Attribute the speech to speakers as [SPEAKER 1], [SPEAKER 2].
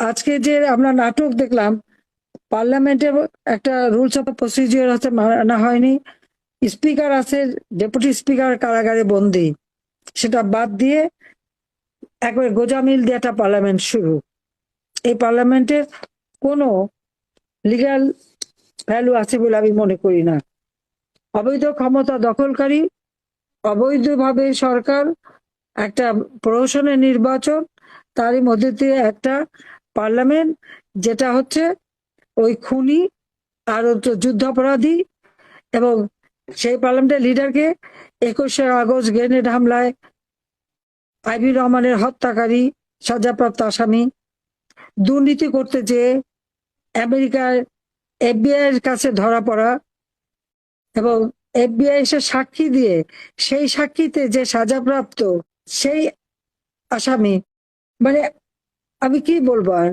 [SPEAKER 1] আজকে যে আমরা নাটক দেখলাম, পার্লামেন্টে একটা রুলস অফ প্রসিজিওর হচ্ছে মানা হয়নি। স্পিকার আছে, ডেপুটি স্পিকার কারাগারে বন্দী, সেটা বাদ দিয়ে একবার গোজামিল দিয়ে একটা পার্লামেন্ট শুরু। এই পার্লামেন্টের কোনো লিগ্যাল ভ্যালু আছে বলে আমি মনে করি না। অবৈধ ক্ষমতা দখলকারী, অবৈধভাবে সরকার, একটা প্রহসনের নির্বাচন, তারই মধ্যে দিয়ে একটা পার্লামেন্ট যেটা হচ্ছে ওই খুনি আর যুদ্ধাপরাধী, এবং সেই পার্লামেন্টের লিডারকে 21শে আগস্ট গ্রেনেড হামলায় আইবি রহমানের হত্যাকারী, সাজাপ্রাপ্ত আসামি, দুর্নীতি করতে যেয়ে আমেরিকার এফবিআই এর কাছে ধরা পড়া, এবং এফবিআই এসে সাক্ষী দিয়ে সেই সাক্ষীতে যে সাজাপ্রাপ্ত সেই আসামি, মানে আমি কি বলবো আর।